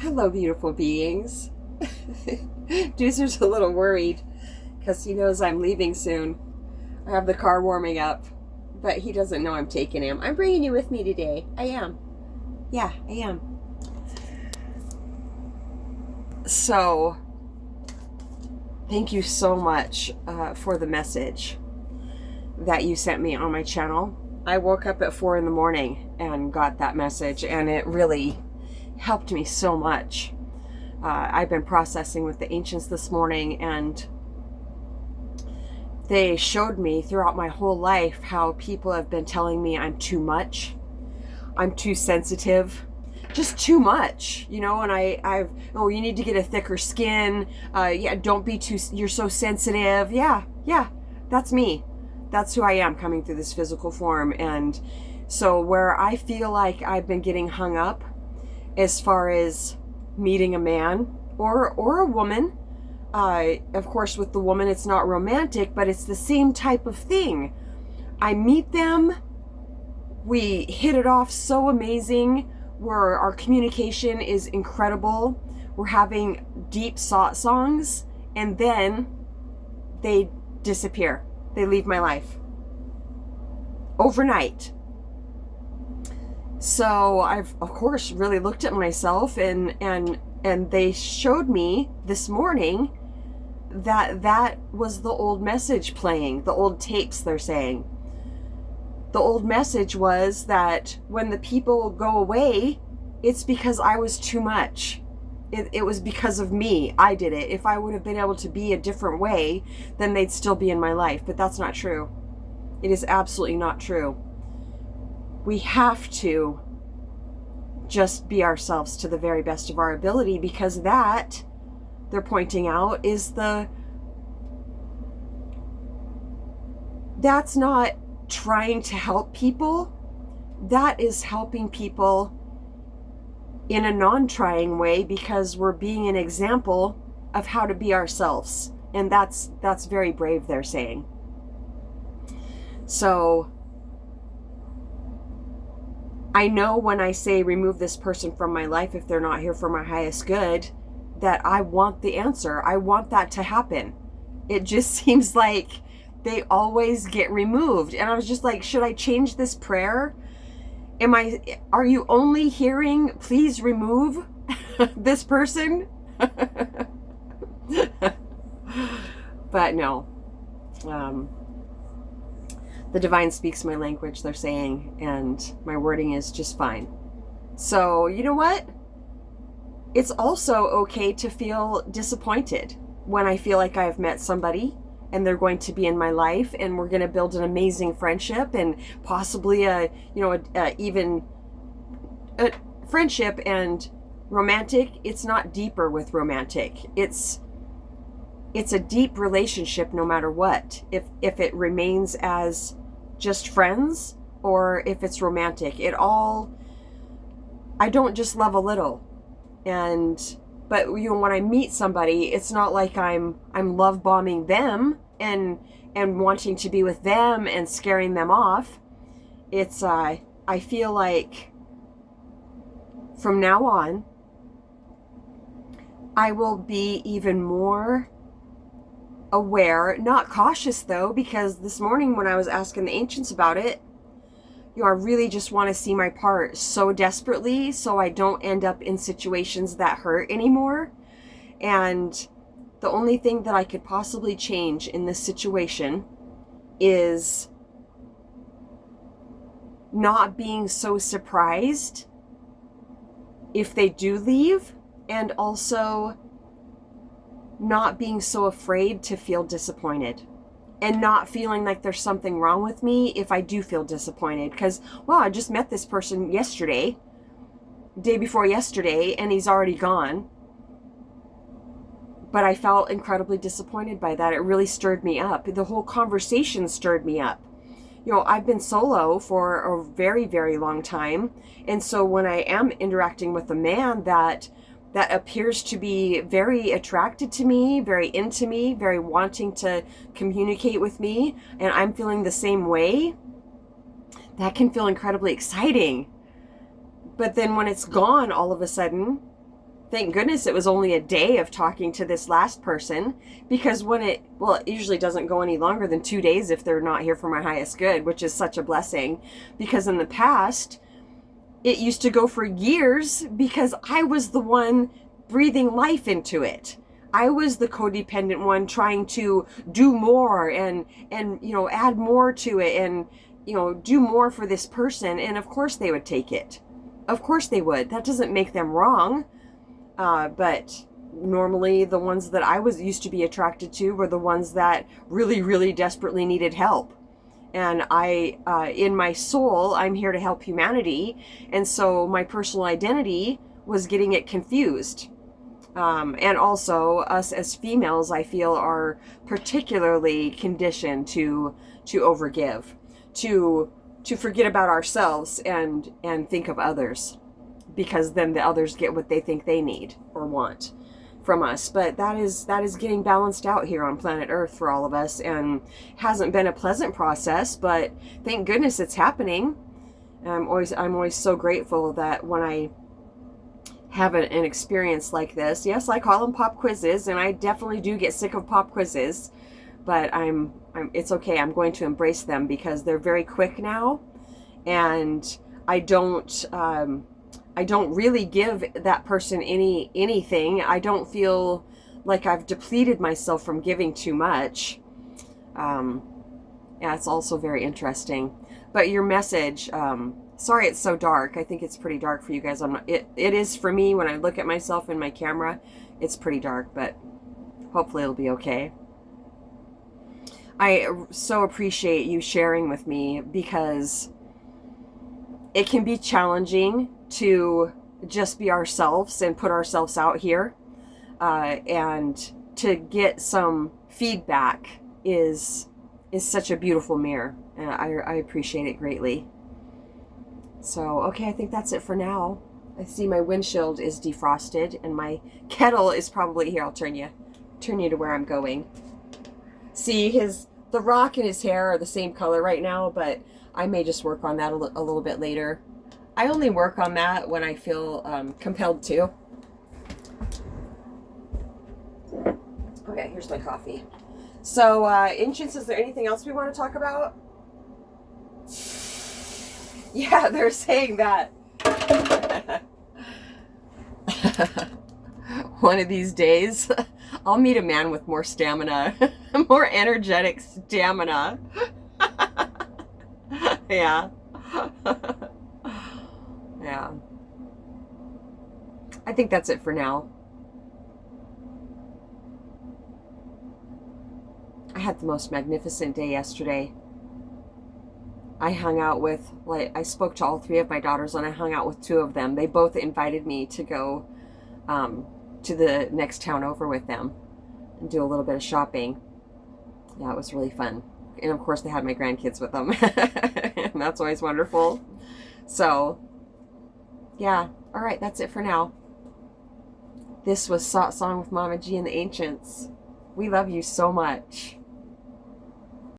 Hello, beautiful beings. Deucer's a little worried because he knows I'm leaving soon. I have the car warming up, but he doesn't know I'm taking him. I'm bringing you with me today. I am. Yeah, I am. So, thank you so much for the message that you sent me on my channel. I woke up at 4 a.m. and got that message, and it really helped me so much. I've been processing with the ancients this morning, and they showed me throughout my whole life how people have been telling me I'm too much, I'm too sensitive, just too much, you know. And oh, you need to get a thicker skin. Yeah, don't be too, you're so sensitive. Yeah, that's me. That's who I am coming through this physical form. And so where I feel like I've been getting hung up as far as meeting a man or a woman, of course with the woman it's not romantic, but it's the same type of thing. I meet them, we hit it off so amazing, where our communication is incredible, we're having deep songs, and then they disappear. They leave my life overnight. So I've, of course, really looked at myself, and they showed me this morning that was the old message playing, the old tapes, they're saying. The old message was that when the people go away, it's because I was too much. It was because of me. I did it. If I would have been able to be a different way, then they'd still be in my life. But that's not true. It is absolutely not true. We have to just be ourselves to the very best of our ability, because that, they're pointing out, is that's not trying to help people. That is helping people in a non-trying way, because we're being an example of how to be ourselves. And that's very brave, they're saying. So I know when I say remove this person from my life if they're not here for my highest good, that I want the answer. I want that to happen. It just seems like they always get removed. And I was just like, should I change this prayer? Are you only hearing, please remove this person? But no. The divine speaks my language, they're saying, and my wording is just fine. So, you know what? It's also okay to feel disappointed when I feel like I've met somebody and they're going to be in my life, and we're going to build an amazing friendship, and possibly even a friendship and romantic. It's not deeper with romantic. It's a deep relationship no matter what. If it remains as just friends or if it's romantic, I don't just love a little. But you know, when I meet somebody, it's not like I'm love bombing them and wanting to be with them and scaring them off. It's I feel like from now on I will be even more aware, not cautious though, because this morning when I was asking the ancients about it, you know, I really just want to see my part so desperately so I don't end up in situations that hurt anymore. And the only thing that I could possibly change in this situation is not being so surprised if they do leave, and also not being so afraid to feel disappointed, and not feeling like there's something wrong with me if I do feel disappointed. Because, well, I just met this person yesterday, day before yesterday, and he's already gone. But I felt incredibly disappointed by that. It really stirred me up. The whole conversation stirred me up. You know, I've been solo for a very, very long time. And so when I am interacting with a man that appears to be very attracted to me, very into me, very wanting to communicate with me, and I'm feeling the same way, that can feel incredibly exciting. But then when it's gone all of a sudden, thank goodness it was only a day of talking to this last person, because it usually doesn't go any longer than 2 days if they're not here for my highest good, which is such a blessing, because in the past, it used to go for years because I was the one breathing life into it. I was the codependent one trying to do more and add more to it and, do more for this person. And of course they would take it. Of course they would. That doesn't make them wrong. But normally the ones that I used to be attracted to were the ones that really, really desperately needed help. And in my soul, I'm here to help humanity. And so my personal identity was getting it confused. And also us as females, I feel, are particularly conditioned to overgive, to forget about ourselves and think of others, because then the others get what they think they need or want from us. But that is getting balanced out here on planet Earth for all of us, and hasn't been a pleasant process, but thank goodness it's happening. I'm always so grateful that when I have an experience like this, yes, I call them pop quizzes, and I definitely do get sick of pop quizzes, but it's okay. I'm going to embrace them because they're very quick now, and I don't really give that person anything. I don't feel like I've depleted myself from giving too much. Yeah, it's also very interesting. But your message, sorry it's so dark. I think it's pretty dark for you guys. It is for me when I look at myself in my camera. It's pretty dark, but hopefully it'll be okay. I so appreciate you sharing with me, because it can be challenging to just be ourselves and put ourselves out here, and to get some feedback is such a beautiful mirror, and I appreciate it greatly. So okay, I think that's it for now. I see my windshield is defrosted and my kettle is probably here. I'll turn you to where I'm going. See, the rock in his hair are the same color right now, but I may just work on that a little bit later. I only work on that when I feel compelled to. Okay, here's my coffee. So, Ancients, is there anything else we want to talk about? Yeah, they're saying that. One of these days, I'll meet a man with more stamina, more energetic stamina. Yeah. Yeah. I think that's it for now. I had the most magnificent day yesterday. I hung out with, I spoke to all 3 of my daughters, and I hung out with 2 of them. They both invited me to go to the next town over with them and do a little bit of shopping. Yeah, it was really fun. And of course they had my grandkids with them. And that's always wonderful. So, yeah. All right, that's it for now. This was Satsang with Mamaji and the Ancients. We love you so much.